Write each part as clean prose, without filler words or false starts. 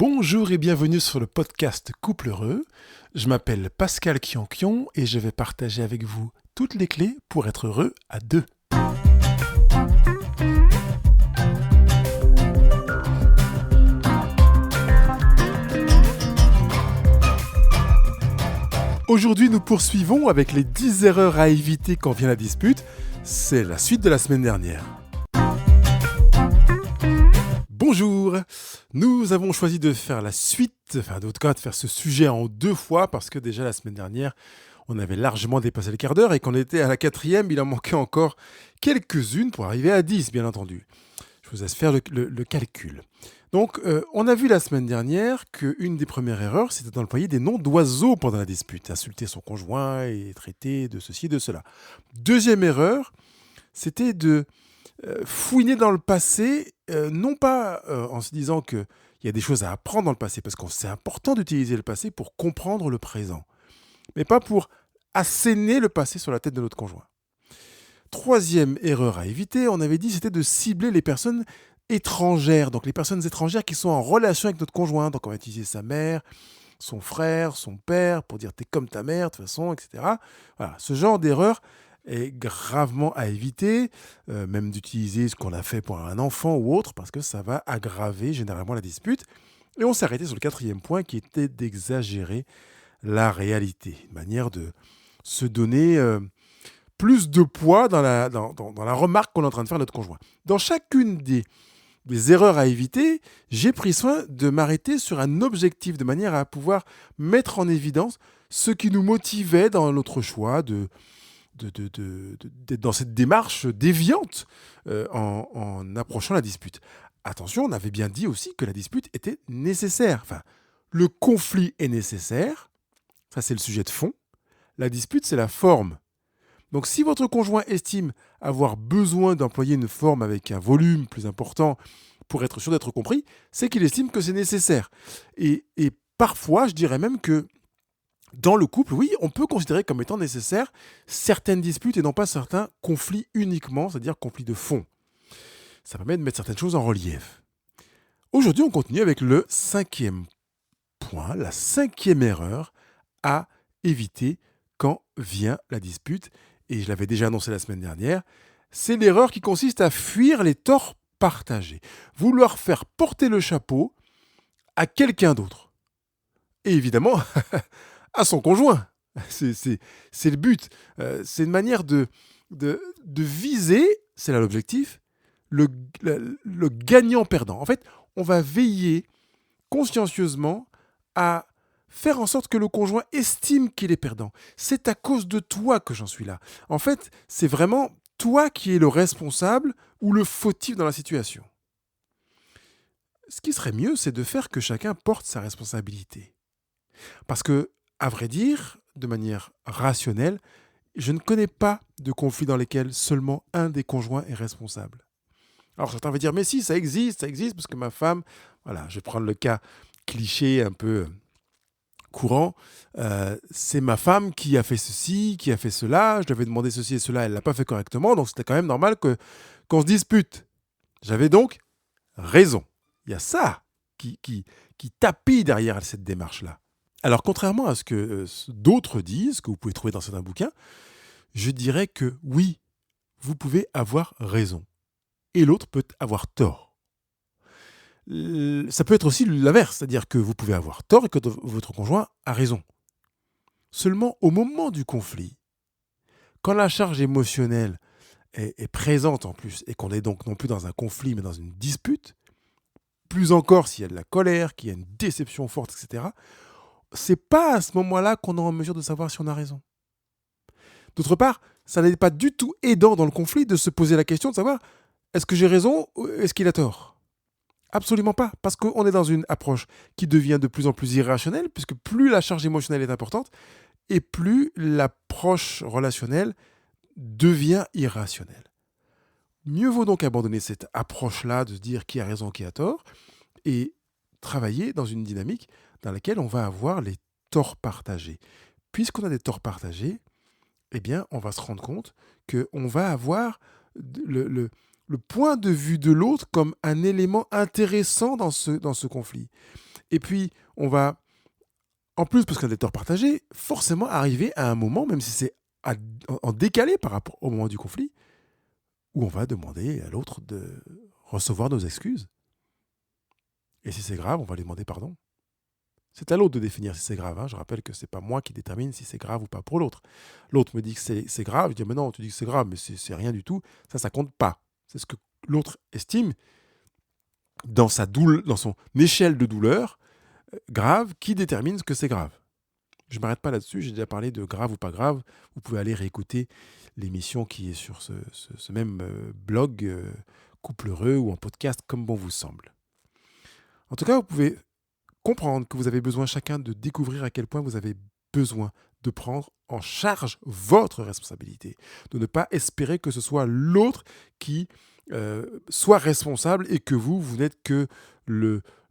Bonjour et bienvenue sur le podcast Couple Heureux. Je m'appelle Pascal Kionkion et je vais partager avec vous toutes les clés pour être heureux à deux. Aujourd'hui, nous poursuivons avec les 10 erreurs à éviter quand vient la dispute. C'est la suite de la semaine dernière. Bonjour, nous avons choisi de faire la suite, en tout cas de faire ce sujet en 2 fois parce que déjà la semaine dernière, on avait largement dépassé le quart d'heure et qu'on était à la 4e, il en manquait encore quelques-unes pour arriver à 10, bien entendu. Je vous laisse faire le calcul. Donc, on a vu la semaine dernière qu'une des premières erreurs, c'était d'employer des noms d'oiseaux pendant la dispute, insulter son conjoint et traiter de ceci et de cela. Deuxième erreur, c'était de fouiner dans le passé, non pas en se disant qu'il y a des choses à apprendre dans le passé, parce que c'est important d'utiliser le passé pour comprendre le présent, mais pas pour asséner le passé sur la tête de notre conjoint. Troisième erreur à éviter, on avait dit, c'était de cibler les personnes étrangères, donc les personnes étrangères qui sont en relation avec notre conjoint, donc on va utiliser sa mère, son frère, son père, pour dire « t'es comme ta mère, de toute façon », etc. Voilà, ce genre d'erreur est gravement à éviter, même d'utiliser ce qu'on a fait pour un enfant ou autre, parce que ça va aggraver généralement la dispute. Et on s'est arrêté sur le 4e point qui était d'exagérer la réalité, une manière de se donner plus de poids dans la remarque qu'on est en train de faire à notre conjoint. Dans chacune des erreurs à éviter, j'ai pris soin de m'arrêter sur un objectif, de manière à pouvoir mettre en évidence ce qui nous motivait dans notre choix d'être dans cette démarche déviante en approchant la dispute. Attention, on avait bien dit aussi que la dispute était nécessaire. Enfin, le conflit est nécessaire, ça c'est le sujet de fond. La dispute, c'est la forme. Donc si votre conjoint estime avoir besoin d'employer une forme avec un volume plus important pour être sûr d'être compris, c'est qu'il estime que c'est nécessaire. Et parfois, je dirais même que dans le couple, oui, on peut considérer comme étant nécessaire certaines disputes et non pas certains conflits uniquement, c'est-à-dire conflits de fond. Ça permet de mettre certaines choses en relief. Aujourd'hui, on continue avec le 5e point, la 5e erreur à éviter quand vient la dispute. Et je l'avais déjà annoncé la semaine dernière, c'est l'erreur qui consiste à fuir les torts partagés. Vouloir faire porter le chapeau à quelqu'un d'autre. Et évidemment, à son conjoint. C'est le but. C'est une manière de viser, c'est là l'objectif, le gagnant-perdant. En fait, on va veiller consciencieusement à faire en sorte que le conjoint estime qu'il est perdant. C'est à cause de toi que j'en suis là. En fait, c'est vraiment toi qui es le responsable ou le fautif dans la situation. Ce qui serait mieux, c'est de faire que chacun porte sa responsabilité. Parce que, à vrai dire, de manière rationnelle, je ne connais pas de conflit dans lesquels seulement un des conjoints est responsable. Alors certains vont dire, mais si, ça existe, parce que ma femme, voilà, je vais prendre le cas cliché un peu courant, c'est ma femme qui a fait ceci, qui a fait cela, je lui avais demandé ceci et cela, elle ne l'a pas fait correctement, donc c'était quand même normal qu'on se dispute. J'avais donc raison. Il y a ça qui tapit derrière cette démarche-là. Alors, contrairement à ce que d'autres disent, que vous pouvez trouver dans certains bouquins, je dirais que oui, vous pouvez avoir raison. Et l'autre peut avoir tort. Ça peut être aussi l'inverse, c'est-à-dire que vous pouvez avoir tort et que votre conjoint a raison. Seulement, au moment du conflit, quand la charge émotionnelle est présente en plus, et qu'on est donc non plus dans un conflit, mais dans une dispute, plus encore s'il y a de la colère, qu'il y a une déception forte, etc., c'est pas à ce moment-là qu'on est en mesure de savoir si on a raison. D'autre part, ça n'est pas du tout aidant dans le conflit de se poser la question de savoir est-ce que j'ai raison ou est-ce qu'il a tort ? Absolument pas, parce qu'on est dans une approche qui devient de plus en plus irrationnelle, puisque plus la charge émotionnelle est importante, et plus l'approche relationnelle devient irrationnelle. Mieux vaut donc abandonner cette approche-là de se dire qui a raison, qui a tort, et travailler dans une dynamique dans laquelle on va avoir les torts partagés. Puisqu'on a des torts partagés, eh bien, on va se rendre compte qu'on va avoir le point de vue de l'autre comme un élément intéressant dans ce conflit. Et puis, on va, en plus, parce qu'on a des torts partagés, forcément arriver à un moment, même si c'est en décalé par rapport au moment du conflit, où on va demander à l'autre de recevoir nos excuses. Et si c'est grave, on va lui demander pardon. C'est à l'autre de définir si c'est grave. Je rappelle que ce n'est pas moi qui détermine si c'est grave ou pas pour l'autre. L'autre me dit que c'est grave. Je dis, mais non, tu dis que c'est grave, mais c'est rien du tout. Ça compte pas. C'est ce que l'autre estime dans son échelle de douleur grave qui détermine ce que c'est grave. Je ne m'arrête pas là-dessus. J'ai déjà parlé de grave ou pas grave. Vous pouvez aller réécouter l'émission qui est sur ce même blog, Couple Heureux, ou en podcast, comme bon vous semble. En tout cas, vous pouvez comprendre que vous avez besoin chacun de découvrir à quel point vous avez besoin de prendre en charge votre responsabilité, de ne pas espérer que ce soit l'autre qui soit responsable et que vous n'êtes que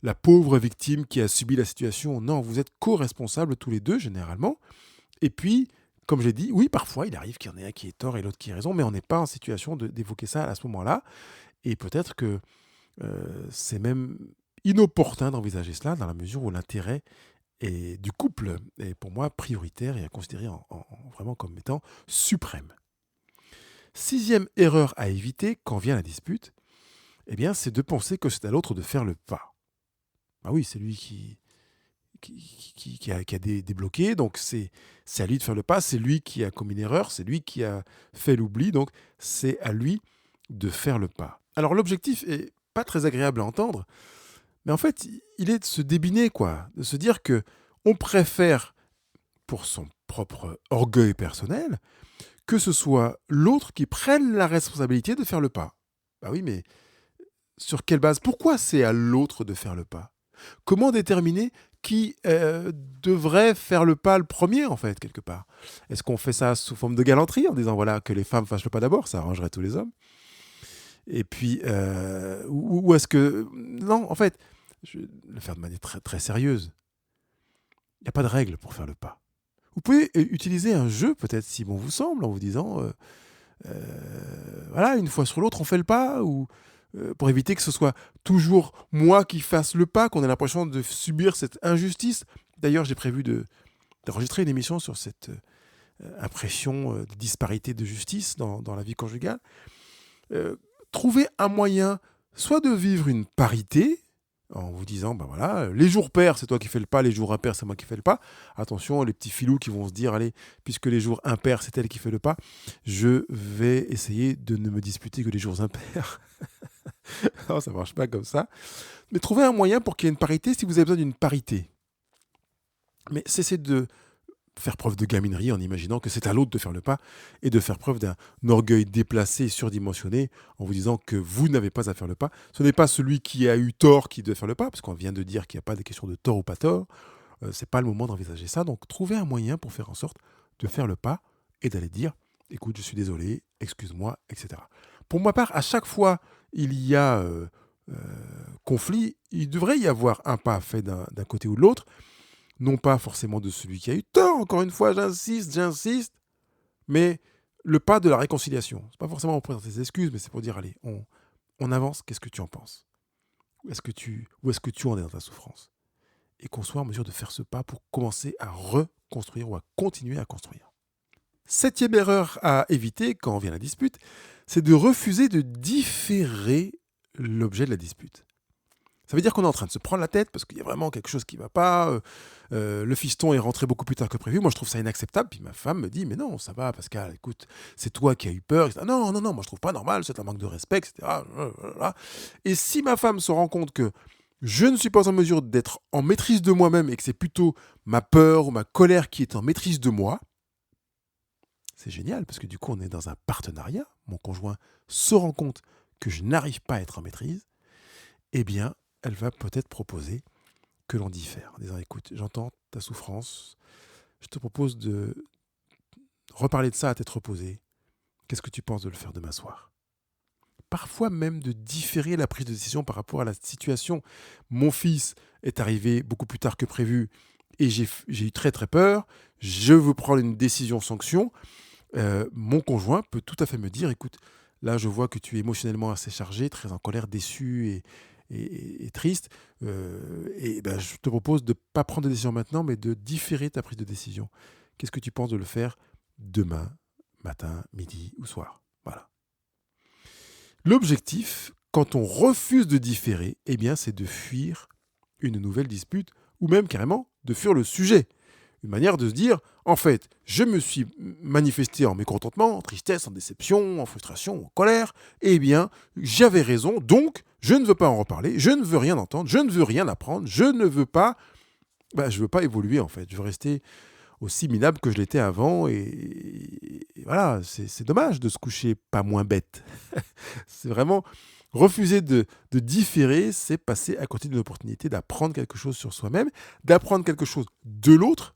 la pauvre victime qui a subi la situation. Non, vous êtes co-responsables tous les deux généralement. Et puis, comme j'ai dit, oui, parfois il arrive qu'il y en ait un qui ait tort et l'autre qui ait raison, mais on n'est pas en situation d'évoquer ça à ce moment-là. Et peut-être que c'est même inopportun d'envisager cela dans la mesure où l'intérêt du couple est pour moi prioritaire et à considérer vraiment comme étant suprême. 6e erreur à éviter quand vient la dispute, eh bien, c'est de penser que c'est à l'autre de faire le pas. Ah oui, c'est lui qui a débloqué, donc c'est à lui de faire le pas, c'est lui qui a commis une erreur, c'est lui qui a fait l'oubli, donc c'est à lui de faire le pas. Alors l'objectif est pas très agréable à entendre, mais en fait, il est de se débiner, quoi, de se dire que on préfère, pour son propre orgueil personnel, que ce soit l'autre qui prenne la responsabilité de faire le pas. Bah oui, mais sur quelle base? Pourquoi c'est à l'autre de faire le pas? Comment déterminer qui devrait faire le pas le premier, en fait, quelque part? Est-ce qu'on fait ça sous forme de galanterie, en disant voilà, que les femmes fassent le pas d'abord, ça arrangerait tous les hommes? Et puis, ou est-ce que... Non, en fait, je vais le faire de manière très, très sérieuse. Il n'y a pas de règle pour faire le pas. Vous pouvez utiliser un jeu, peut-être, si bon vous semble, en vous disant, voilà, une fois sur l'autre, on fait le pas, ou pour éviter que ce soit toujours moi qui fasse le pas, qu'on ait l'impression de subir cette injustice. D'ailleurs, j'ai prévu d'enregistrer une émission sur cette impression de disparité de justice dans la vie conjugale. Trouver un moyen, soit de vivre une parité, en vous disant, ben voilà, les jours pairs, c'est toi qui fais le pas, les jours impairs, c'est moi qui fais le pas. Attention, les petits filous qui vont se dire, allez, puisque les jours impairs, c'est elle qui fait le pas, je vais essayer de ne me disputer que les jours impairs. Non, ça ne marche pas comme ça. Mais trouver un moyen pour qu'il y ait une parité si vous avez besoin d'une parité. Mais cessez de faire preuve de gaminerie en imaginant que c'est à l'autre de faire le pas et de faire preuve d'un orgueil déplacé, surdimensionné, en vous disant que vous n'avez pas à faire le pas. Ce n'est pas celui qui a eu tort qui doit faire le pas, parce qu'on vient de dire qu'il n'y a pas de question de tort ou pas tort. Ce n'est pas le moment d'envisager ça. Donc, trouvez un moyen pour faire en sorte de faire le pas et d'aller dire « Écoute, je suis désolé, excuse-moi, etc. » Pour ma part, à chaque fois il y a conflit, il devrait y avoir un pas fait d'un côté ou de l'autre, non pas forcément de celui qui a eu tort, encore une fois, j'insiste, mais le pas de la réconciliation. C'est pas forcément pour présenter des excuses, mais c'est pour dire, allez, on avance, qu'est-ce que tu en penses? Où est-ce que tu en es dans ta souffrance? Et qu'on soit en mesure de faire ce pas pour commencer à reconstruire ou à continuer à construire. 7e erreur à éviter quand vient la dispute, c'est de refuser de différer l'objet de la dispute. Ça veut dire qu'on est en train de se prendre la tête parce qu'il y a vraiment quelque chose qui ne va pas. Le fiston est rentré beaucoup plus tard que prévu. Moi, je trouve ça inacceptable. Puis ma femme me dit, mais non, ça va, Pascal, écoute, c'est toi qui as eu peur. etc. Non, moi, je trouve pas normal, c'est un manque de respect, etc. Et si ma femme se rend compte que je ne suis pas en mesure d'être en maîtrise de moi-même et que c'est plutôt ma peur ou ma colère qui est en maîtrise de moi, c'est génial parce que du coup, on est dans un partenariat. Mon conjoint se rend compte que je n'arrive pas à être en maîtrise. Eh bien, elle va peut-être proposer que l'on diffère, en disant, écoute, j'entends ta souffrance, je te propose de reparler de ça à tête reposée. Qu'est-ce que tu penses de le faire demain soir? Parfois même de différer la prise de décision par rapport à la situation. Mon fils est arrivé beaucoup plus tard que prévu et j'ai eu très très peur. Je veux prendre une décision sanction. Mon conjoint peut tout à fait me dire, écoute, là, je vois que tu es émotionnellement assez chargé, très en colère, déçu et triste. Et ben, je te propose de ne pas prendre de décision maintenant, mais de différer ta prise de décision. Qu'est-ce que tu penses de le faire demain, matin, midi ou soir? Voilà. L'objectif, quand on refuse de différer, eh bien, c'est de fuir une nouvelle dispute ou même carrément de fuir le sujet. Une manière de se dire, en fait, je me suis manifesté en mécontentement, en tristesse, en déception, en frustration, en colère. Eh bien, j'avais raison, donc je ne veux pas en reparler, je ne veux rien entendre, je ne veux rien apprendre, je ne veux pas, je veux pas évoluer en fait. Je veux rester aussi minable que je l'étais avant et voilà, c'est dommage de se coucher pas moins bête. C'est vraiment refuser de différer, c'est passer à côté d'une opportunité d'apprendre quelque chose sur soi-même, d'apprendre quelque chose de l'autre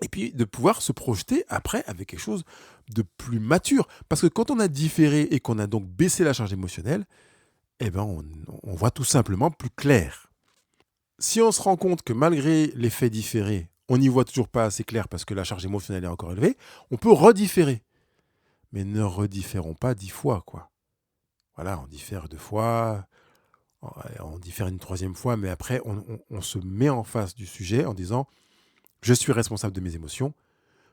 et puis de pouvoir se projeter après avec quelque chose de plus mature. Parce que quand on a différé et qu'on a donc baissé la charge émotionnelle, eh ben on voit tout simplement plus clair. Si on se rend compte que malgré l'effet différé, on n'y voit toujours pas assez clair parce que la charge émotionnelle est encore élevée, on peut redifférer. Mais ne redifférons pas 10 fois, quoi. Voilà, on diffère 2 fois, on diffère une troisième fois, mais après, on se met en face du sujet en disant « Je suis responsable de mes émotions,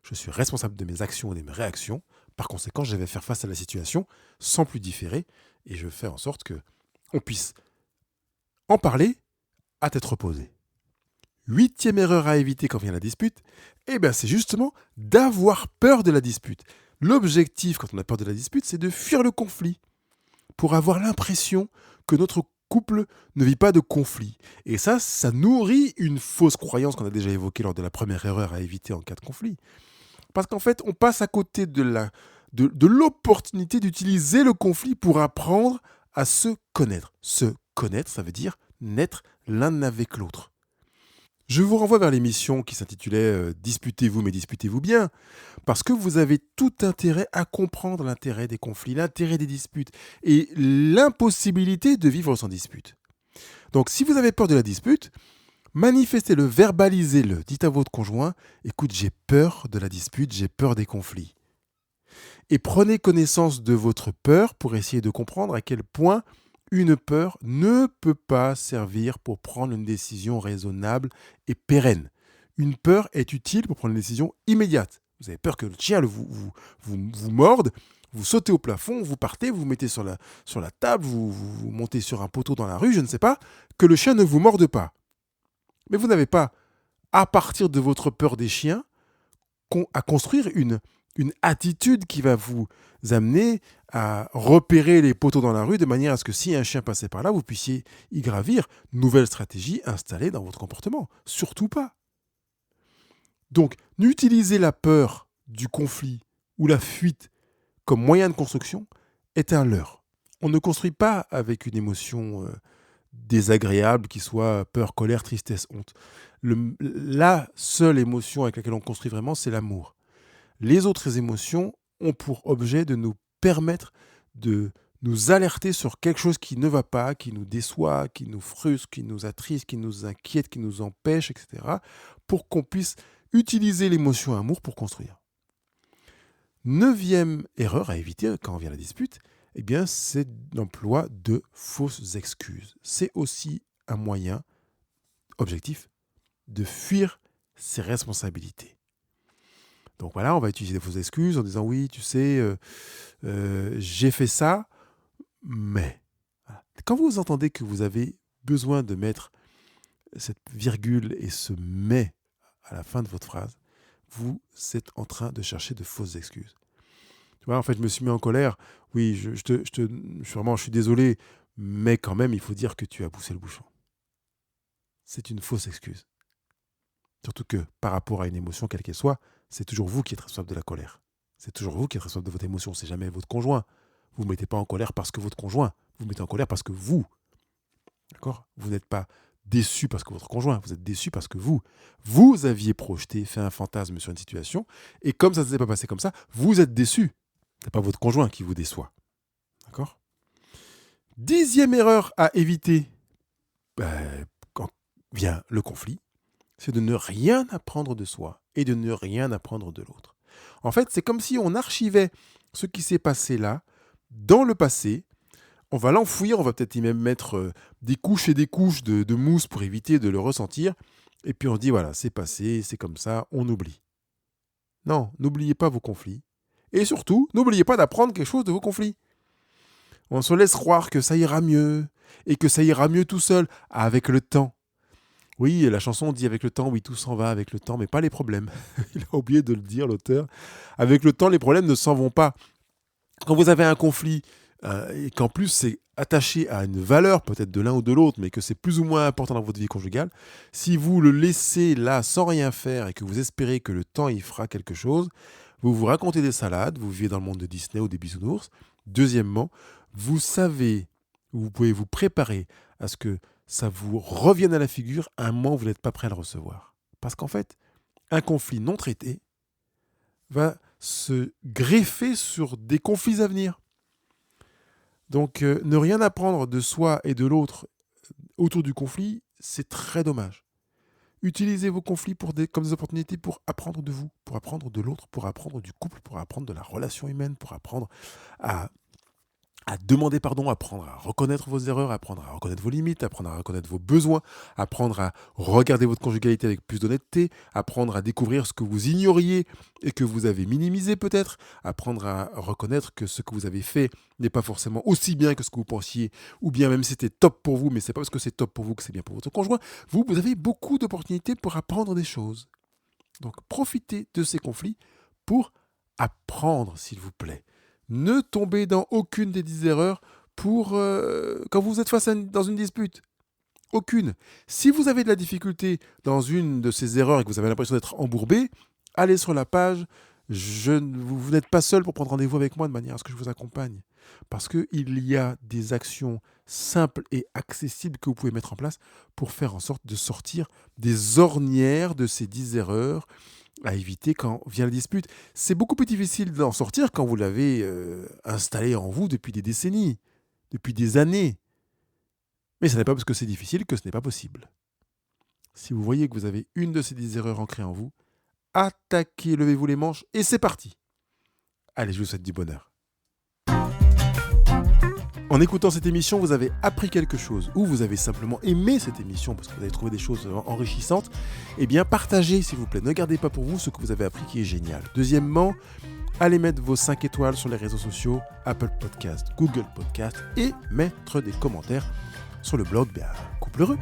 je suis responsable de mes actions et de mes réactions. Par conséquent, je vais faire face à la situation sans plus différer et je fais en sorte que on puisse en parler à tête reposée. » Huitième erreur à éviter quand vient la dispute, c'est justement d'avoir peur de la dispute. L'objectif quand on a peur de la dispute, c'est de fuir le conflit pour avoir l'impression que notre couple ne vit pas de conflit. Et ça nourrit une fausse croyance qu'on a déjà évoquée lors de la première erreur à éviter en cas de conflit. Parce qu'en fait, on passe à côté de l'opportunité d'utiliser le conflit pour apprendre à se connaître. Se connaître, ça veut dire naître l'un avec l'autre. Je vous renvoie vers l'émission qui s'intitulait Disputez-vous, mais disputez-vous bien, parce que vous avez tout intérêt à comprendre l'intérêt des conflits, l'intérêt des disputes et l'impossibilité de vivre sans dispute. Donc si vous avez peur de la dispute, manifestez-le, verbalisez-le, dites à votre conjoint, écoute, j'ai peur de la dispute, j'ai peur des conflits. Et prenez connaissance de votre peur pour essayer de comprendre à quel point une peur ne peut pas servir pour prendre une décision raisonnable et pérenne. Une peur est utile pour prendre une décision immédiate. Vous avez peur que le chien vous morde, vous sautez au plafond, vous partez, vous vous mettez sur la table, vous montez sur un poteau dans la rue, je ne sais pas, que le chien ne vous morde pas. Mais vous n'avez pas, à partir de votre peur des chiens, à construire une attitude qui va vous amener à repérer les poteaux dans la rue de manière à ce que si un chien passait par là, vous puissiez y gravir. Nouvelle stratégie installée dans votre comportement. Surtout pas. Donc, n'utiliser la peur du conflit ou la fuite comme moyen de construction est un leurre. On ne construit pas avec une émotion désagréable qui soit peur, colère, tristesse, honte. La seule émotion avec laquelle on construit vraiment, c'est l'amour. Les autres émotions ont pour objet de nous permettre de nous alerter sur quelque chose qui ne va pas, qui nous déçoit, qui nous frustre, qui nous attriste, qui nous inquiète, qui nous empêche, etc. pour qu'on puisse utiliser l'émotion amour pour construire. Neuvième erreur à éviter quand vient la dispute, c'est l'emploi de fausses excuses. C'est aussi un moyen objectif de fuir ses responsabilités. Donc voilà, on va utiliser des fausses excuses en disant oui, tu sais, j'ai fait ça, mais. Voilà. Quand vous entendez que vous avez besoin de mettre cette virgule et ce mais à la fin de votre phrase, vous êtes en train de chercher de fausses excuses. Tu vois, en fait, je me suis mis en colère. Oui, je suis désolé, mais quand même, il faut dire que tu as poussé le bouchon. C'est une fausse excuse. Surtout que par rapport à une émotion, quelle qu'elle soit, c'est toujours vous qui êtes responsable de la colère. C'est toujours vous qui êtes responsable de votre émotion. C'est jamais votre conjoint. Vous ne vous mettez pas en colère parce que votre conjoint. Vous vous mettez en colère parce que vous. D'accord ? Vous n'êtes pas déçu parce que votre conjoint. Vous êtes déçu parce que vous aviez projeté, fait un fantasme sur une situation. Et comme ça ne s'est pas passé comme ça, vous êtes déçu. Ce n'est pas votre conjoint qui vous déçoit. D'accord ? 10e erreur à éviter quand vient le conflit, c'est de ne rien apprendre de soi et de ne rien apprendre de l'autre. En fait, c'est comme si on archivait ce qui s'est passé là dans le passé, on va l'enfouir, on va peut-être y même mettre des couches et des couches de mousse pour éviter de le ressentir. Et puis on dit, voilà, c'est passé, c'est comme ça, on oublie. Non, n'oubliez pas vos conflits. Et surtout, n'oubliez pas d'apprendre quelque chose de vos conflits. On se laisse croire que ça ira mieux, et que ça ira mieux tout seul, avec le temps. Oui, la chanson dit avec le temps, oui, tout s'en va avec le temps, mais pas les problèmes. Il a oublié de le dire, l'auteur. Avec le temps, les problèmes ne s'en vont pas. Quand vous avez un conflit, et qu'en plus c'est attaché à une valeur peut-être de l'un ou de l'autre, mais que c'est plus ou moins important dans votre vie conjugale, si vous le laissez là sans rien faire et que vous espérez que le temps y fera quelque chose, vous vous racontez des salades, vous vivez dans le monde de Disney ou des bisounours. Deuxièmement, vous savez, vous pouvez vous préparer à ce que ça vous revienne à la figure à un moment où vous n'êtes pas prêt à le recevoir. Parce qu'en fait, un conflit non traité va se greffer sur des conflits à venir. Donc, ne rien apprendre de soi et de l'autre autour du conflit, c'est très dommage. Utilisez vos conflits comme des opportunités pour apprendre de vous, pour apprendre de l'autre, pour apprendre du couple, pour apprendre de la relation humaine, pour apprendre à demander pardon, apprendre à reconnaître vos erreurs, apprendre à reconnaître vos limites, apprendre à reconnaître vos besoins, apprendre à regarder votre conjugalité avec plus d'honnêteté, apprendre à découvrir ce que vous ignoriez et que vous avez minimisé peut-être, apprendre à reconnaître que ce que vous avez fait n'est pas forcément aussi bien que ce que vous pensiez, ou bien même c'était top pour vous, mais c'est pas parce que c'est top pour vous que c'est bien pour votre conjoint. Vous avez beaucoup d'opportunités pour apprendre des choses. Donc profitez de ces conflits pour apprendre, s'il vous plaît. Ne tombez dans aucune des 10 erreurs quand vous êtes dans une dispute. Aucune. Si vous avez de la difficulté dans une de ces erreurs et que vous avez l'impression d'être embourbé, allez sur la page. Vous n'êtes pas seul pour prendre rendez-vous avec moi de manière à ce que je vous accompagne. Parce qu'il y a des actions simples et accessibles que vous pouvez mettre en place pour faire en sorte de sortir des ornières de ces 10 erreurs à éviter quand vient la dispute. C'est beaucoup plus difficile d'en sortir quand vous l'avez installé en vous depuis des décennies, depuis des années. Mais ce n'est pas parce que c'est difficile que ce n'est pas possible. Si vous voyez que vous avez une de ces 10 erreurs ancrées en vous, attaquez, levez-vous les manches et c'est parti. Allez, je vous souhaite du bonheur. En écoutant cette émission, vous avez appris quelque chose ou vous avez simplement aimé cette émission parce que vous avez trouvé des choses enrichissantes, eh bien partagez s'il vous plaît. Ne gardez pas pour vous ce que vous avez appris qui est génial. Deuxièmement, allez mettre vos 5 étoiles sur les réseaux sociaux, Apple Podcast, Google Podcast et mettre des commentaires sur le blog Couple Heureux.